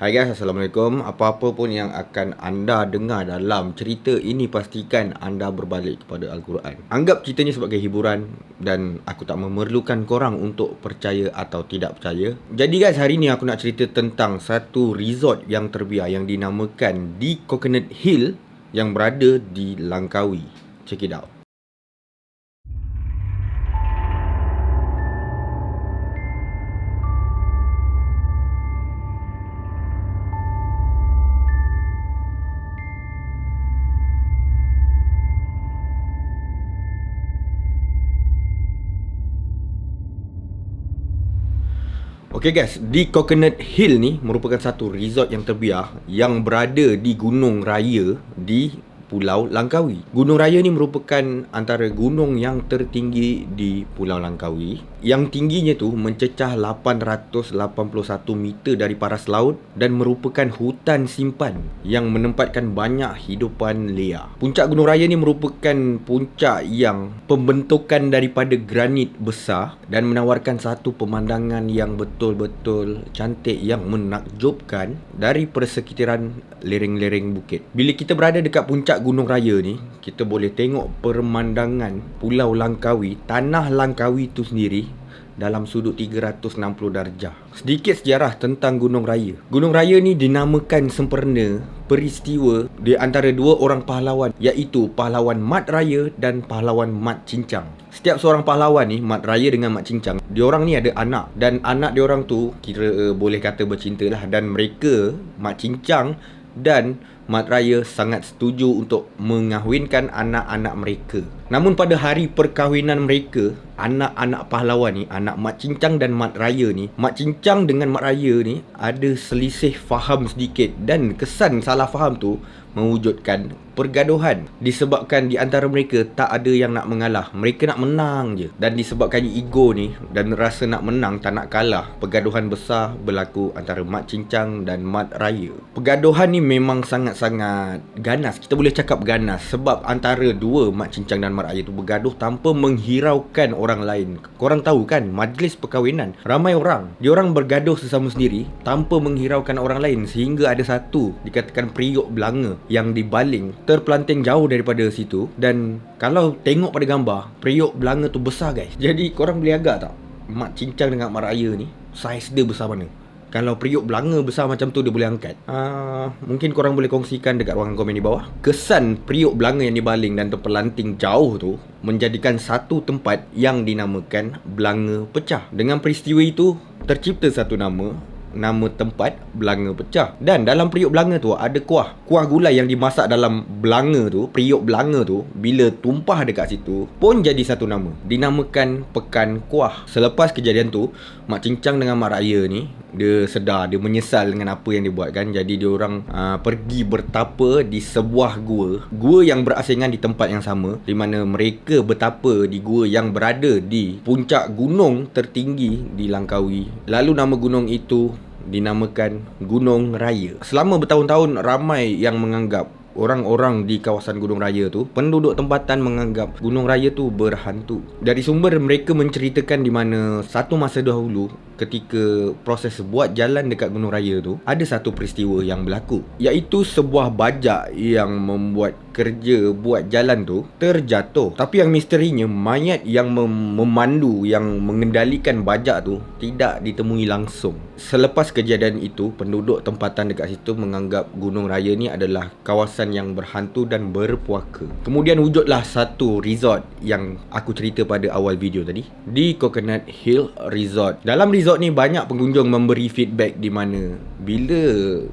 Hai guys, Assalamualaikum. Apa-apa pun yang akan anda dengar dalam cerita ini, pastikan anda berbalik kepada Al-Quran. Anggap ceritanya sebagai hiburan dan aku tak memerlukan korang untuk percaya atau tidak percaya. Jadi guys, hari ni aku nak cerita tentang satu resort yang terbiar yang dinamakan The Coconut Hill yang berada di Langkawi. Check it out. Okay guys, di Coconut Hill ni merupakan satu resort yang terbiar yang berada di Gunung Raya di Pulau Langkawi. Gunung Raya ni merupakan antara gunung yang tertinggi di Pulau Langkawi, yang tingginya tu mencecah 881 meter dari paras laut dan merupakan hutan simpan yang menempatkan banyak hidupan liar. Puncak Gunung Raya ni merupakan puncak yang pembentukan daripada granit besar dan menawarkan satu pemandangan yang betul-betul cantik yang menakjubkan dari persekitaran lereng-lereng bukit. Bila kita berada dekat puncak Gunung Raya ni, kita boleh tengok pemandangan Pulau Langkawi, tanah Langkawi tu sendiri dalam sudut 360 darjah. Sedikit sejarah tentang Gunung Raya. Gunung Raya ni dinamakan sempurna peristiwa di antara dua orang pahlawan, iaitu pahlawan Mat Raya dan pahlawan Mat Cincang. Setiap seorang pahlawan ni, Mat Raya dengan Mat Cincang, diorang ni ada anak, dan anak diorang tu kira boleh kata bercinta lah, dan mereka, Mat Cincang dan Mat Raya sangat setuju untuk mengahwinkan anak-anak mereka. Namun pada hari perkahwinan mereka, anak-anak pahlawan ni, anak Mat Cincang dan Mat Raya ni, Mat Cincang dengan Mat Raya ni ada selisih faham sedikit, dan kesan salah faham tu mewujudkan pergaduhan disebabkan di antara mereka tak ada yang nak mengalah. Mereka nak menang je, dan disebabkan ego ni dan rasa nak menang tak nak kalah, pergaduhan besar berlaku antara Mat Cincang dan Mat Raya. Pergaduhan ni memang sangat-sangat ganas. Kita boleh cakap ganas sebab antara dua Mat Cincang dan Mat Raya tu bergaduh tanpa menghiraukan orang lain. Korang tahu kan, majlis perkahwinan ramai orang, diorang bergaduh sesama sendiri tanpa menghiraukan orang lain, sehingga ada satu dikatakan periuk belanga yang dibaling terpelanting jauh daripada situ. Dan kalau tengok pada gambar, periuk belanga tu besar guys. Jadi korang boleh agak tak Mat Cincang dengan Mat Raya ni saiz dia besar mana? Kalau periuk belanga besar macam tu, dia boleh angkat. Mungkin korang boleh kongsikan dekat ruangan komen di bawah. Kesan periuk belanga yang dibaling dan terpelanting jauh tu menjadikan satu tempat yang dinamakan Belanga Pecah. Dengan peristiwa itu tercipta satu nama tempat Belanga Pecah. Dan dalam periuk belanga tu ada kuah gulai yang dimasak dalam belanga tu. Periuk belanga tu bila tumpah dekat situ pun jadi satu nama, dinamakan Pekan Kuah. Selepas kejadian tu, Mat Cincang dengan Mat Raya ni, dia sedar, dia menyesal dengan apa yang dia buat kan. Jadi dia orang pergi bertapa di sebuah gua yang berasingan di tempat yang sama, di mana mereka bertapa di gua yang berada di puncak gunung tertinggi di Langkawi. Lalu nama gunung itu dinamakan Gunung Raya. Selama bertahun-tahun ramai yang menganggap, orang-orang di kawasan Gunung Raya tu, penduduk tempatan menganggap Gunung Raya tu berhantu. Dari sumber mereka menceritakan di mana satu masa dahulu ketika proses buat jalan dekat Gunung Raya tu, ada satu peristiwa yang berlaku, iaitu sebuah bajak yang membuat kerja buat jalan tu terjatuh. Tapi yang misterinya, mayat yang memandu, yang mengendalikan bajak tu tidak ditemui langsung. Selepas kejadian itu, penduduk tempatan dekat situ menganggap Gunung Raya ni adalah kawasan yang berhantu dan berpuaka. Kemudian wujudlah satu resort yang aku cerita pada awal video tadi, di Coconut Hill Resort. Dalam resort ni banyak pengunjung memberi feedback di mana bila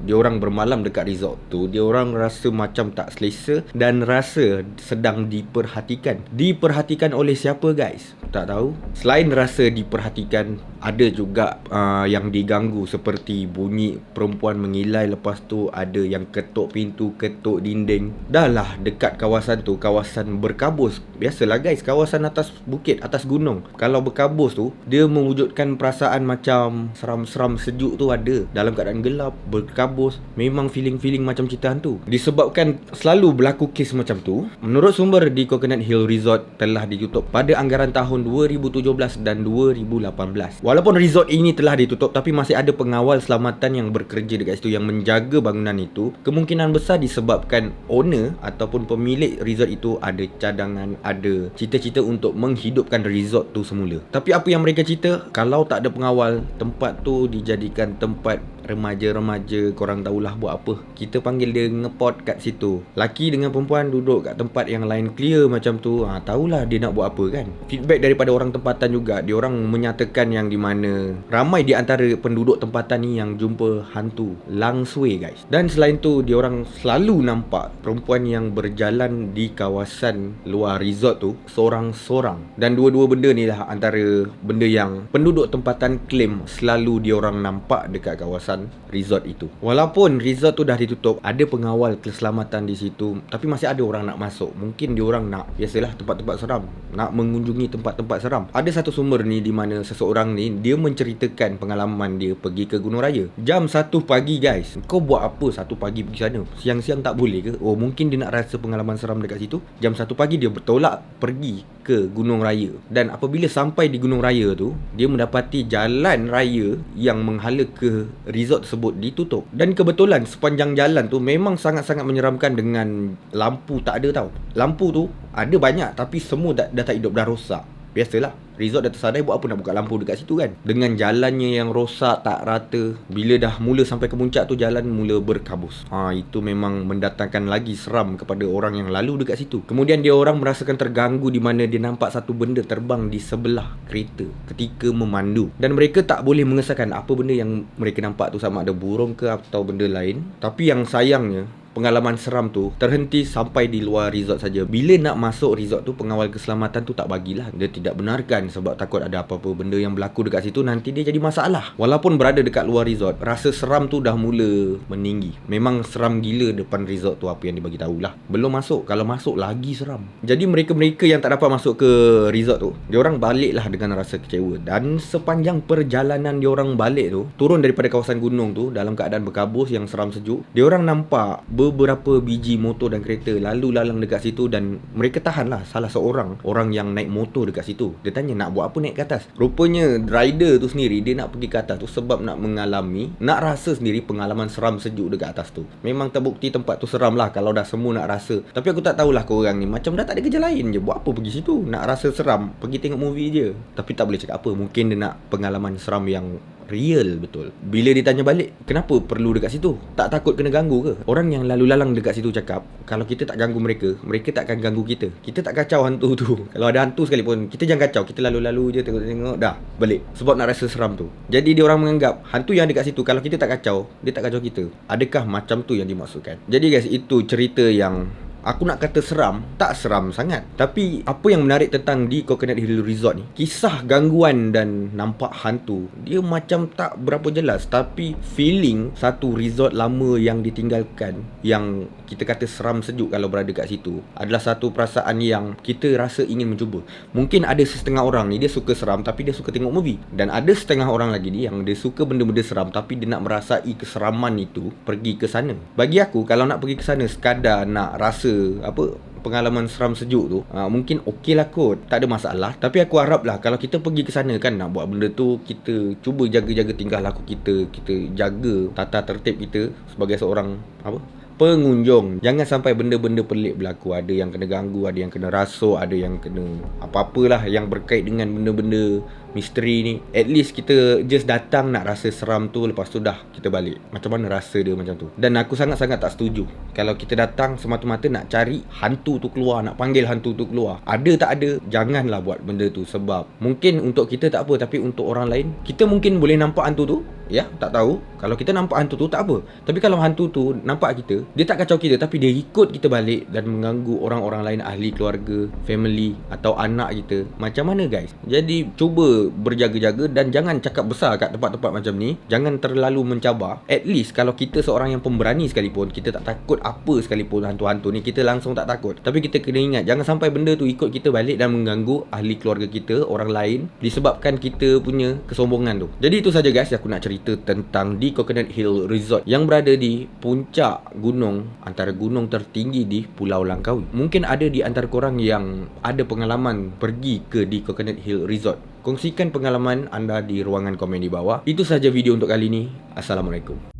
diorang bermalam dekat resort tu, diorang rasa macam tak selesa dan rasa sedang diperhatikan. Diperhatikan oleh siapa guys? Tak tahu. Selain rasa diperhatikan, ada juga yang diganggu, seperti bunyi perempuan mengilai, lepas tu ada yang ketuk pintu, ketuk dinding. Dah lah dekat kawasan tu, kawasan berkabus. Biasalah guys, kawasan atas bukit, atas gunung, kalau berkabus tu, dia mewujudkan perasaan macam seram-seram, sejuk tu ada. Dalam keadaan gelap, berkabus, memang feeling-feeling macam cerita hantu. Disebabkan selalu berlaku berlaku kes macam tu. Menurut sumber di Coconut Hill Resort telah ditutup pada anggaran tahun 2017 dan 2018. Walaupun resort ini telah ditutup, tapi masih ada pengawal selamatan yang bekerja dekat situ yang menjaga bangunan itu. Kemungkinan besar disebabkan owner ataupun pemilik resort itu ada cadangan, ada cita-cita untuk menghidupkan resort tu semula. Tapi apa yang mereka cerita, kalau tak ada pengawal, tempat tu dijadikan tempat remaja-remaja, korang tahulah buat apa. Kita panggil dia ngepot kat situ. Laki dengan perempuan duduk kat tempat yang lain clear macam tu. Tahulah dia nak buat apa kan. Feedback daripada orang tempatan juga, dia orang menyatakan yang di mana ramai di antara penduduk tempatan ni yang jumpa hantu langsui guys. Dan selain tu, dia orang selalu nampak perempuan yang berjalan di kawasan luar resort tu seorang-seorang. Dan dua-dua benda ni lah antara benda yang penduduk tempatan claim selalu dia orang nampak dekat kawasan resort itu. Walaupun resort tu dah ditutup, ada pengawal keselamatan di situ, tapi masih ada orang nak masuk. Mungkin dia orang nak, biasalah tempat-tempat seram, nak mengunjungi tempat-tempat seram. Ada satu sumber ni di mana seseorang ni dia menceritakan pengalaman dia pergi ke Gunung Raya jam 1 pagi guys. Kau buat apa 1 pagi pergi sana? Siang-siang tak boleh ke? Oh, mungkin dia nak rasa pengalaman seram dekat situ. Jam 1 pagi dia bertolak pergi ke Gunung Raya. Dan apabila sampai di Gunung Raya tu, dia mendapati jalan raya yang menghala ke resort tersebut ditutup. Dan kebetulan sepanjang jalan tu memang sangat-sangat menyeramkan dengan lampu tak ada tau. Lampu tu ada banyak tapi semua dah tak hidup, dah rosak. Biasalah, resort dah tersadai, buat apa nak buka lampu dekat situ kan. Dengan jalannya yang rosak, tak rata. Bila dah mula sampai ke puncak tu, jalan mula berkabus. Itu memang mendatangkan lagi seram kepada orang yang lalu dekat situ. Kemudian dia orang merasakan terganggu di mana dia nampak satu benda terbang di sebelah kereta ketika memandu. Dan mereka tak boleh mengesahkan apa benda yang mereka nampak tu, sama ada burung ke atau benda lain. Tapi yang sayangnya, pengalaman seram tu terhenti sampai di luar resort saja. Bila nak masuk resort tu, pengawal keselamatan tu tak bagilah. Dia tidak benarkan sebab takut ada apa-apa benda yang berlaku dekat situ, nanti dia jadi masalah. Walaupun berada dekat luar resort, rasa seram tu dah mula meninggi. Memang seram gila depan resort tu, apa yang dibagi tahulah. Belum masuk, kalau masuk lagi seram. Jadi mereka-mereka yang tak dapat masuk ke resort tu, dia orang baliklah dengan rasa kecewa. Dan sepanjang perjalanan dia orang balik tu, turun daripada kawasan gunung tu dalam keadaan berkabus yang seram sejuk, dia orang nampak beberapa biji motor dan kereta lalu lalang dekat situ. Dan mereka tahanlah salah seorang orang yang naik motor dekat situ. Dia tanya nak buat apa naik ke atas. Rupanya rider tu sendiri, dia nak pergi ke atas tu sebab nak mengalami, nak rasa sendiri pengalaman seram sejuk dekat atas tu. Memang terbukti tempat tu seram lah kalau dah semua nak rasa. Tapi aku tak tahulah korang ni, macam dah tak ada kerja lain je, buat apa pergi situ. Nak rasa seram, pergi tengok movie je. Tapi tak boleh cakap apa, mungkin dia nak pengalaman seram yang real betul. Bila ditanya balik, kenapa perlu dekat situ? Tak takut kena ganggu ke? Orang yang lalu lalang dekat situ cakap, kalau kita tak ganggu mereka, mereka tak akan ganggu kita. Kita tak kacau hantu tu. Kalau ada hantu sekalipun, kita jangan kacau. Kita lalu-lalu je, tengok-tengok, dah balik. Sebab nak rasa seram tu. Jadi dia orang menganggap hantu yang dekat situ, kalau kita tak kacau, dia tak kacau kita. Adakah macam tu yang dimaksudkan? Jadi guys, itu cerita yang aku nak kata seram, tak seram sangat. Tapi apa yang menarik tentang di Coconut Hill Resort ni, kisah gangguan dan nampak hantu, dia macam tak berapa jelas. Tapi feeling satu resort lama yang ditinggalkan, yang kita kata seram sejuk kalau berada kat situ, adalah satu perasaan yang kita rasa ingin mencuba. Mungkin ada setengah orang ni, dia suka seram tapi dia suka tengok movie. Dan ada setengah orang lagi ni yang dia suka benda-benda seram tapi dia nak merasai keseraman itu, pergi ke sana. Bagi aku, kalau nak pergi ke sana sekadar nak rasa pengalaman seram sejuk tu, mungkin okey lah kot, tak ada masalah. Tapi aku harap lah kalau kita pergi ke sana kan, nak buat benda tu, kita cuba jaga-jaga tingkah laku kita, kita jaga tata tertib kita sebagai seorang pengunjung. Jangan sampai benda-benda pelik berlaku. Ada yang kena ganggu, ada yang kena rasuk, ada yang kena apa-apalah yang berkait dengan benda-benda misteri ni. At least kita just datang nak rasa seram tu, lepas tu dah kita balik. Macam mana rasa dia macam tu. Dan aku sangat-sangat tak setuju kalau kita datang semata-mata nak cari hantu tu keluar, nak panggil hantu tu keluar. Ada tak ada, janganlah buat benda tu. Sebab mungkin untuk kita tak apa, tapi untuk orang lain, kita mungkin boleh nampak hantu tu, ya, tak tahu. Kalau kita nampak hantu tu tak apa. Tapi kalau hantu tu nampak kita, dia tak kacau kita, tapi dia ikut kita balik dan mengganggu orang-orang lain, ahli keluarga, family atau anak kita, macam mana guys? Jadi cuba berjaga-jaga dan jangan cakap besar kat tempat-tempat macam ni. Jangan terlalu mencabar. At least kalau kita seorang yang pemberani sekalipun, kita tak takut apa sekalipun hantu-hantu ni, kita langsung tak takut. Tapi kita kena ingat, jangan sampai benda tu ikut kita balik dan mengganggu ahli keluarga kita, orang lain, disebabkan kita punya kesombongan tu. Jadi itu saja guys yang aku nak cerita. cerita tentang di Coconut Hill Resort yang berada di puncak gunung, antara gunung tertinggi di Pulau Langkawi. Mungkin ada di antara korang yang ada pengalaman pergi ke di Coconut Hill Resort. Kongsikan pengalaman anda di ruangan komen di bawah. Itu saja video untuk kali ini. Assalamualaikum.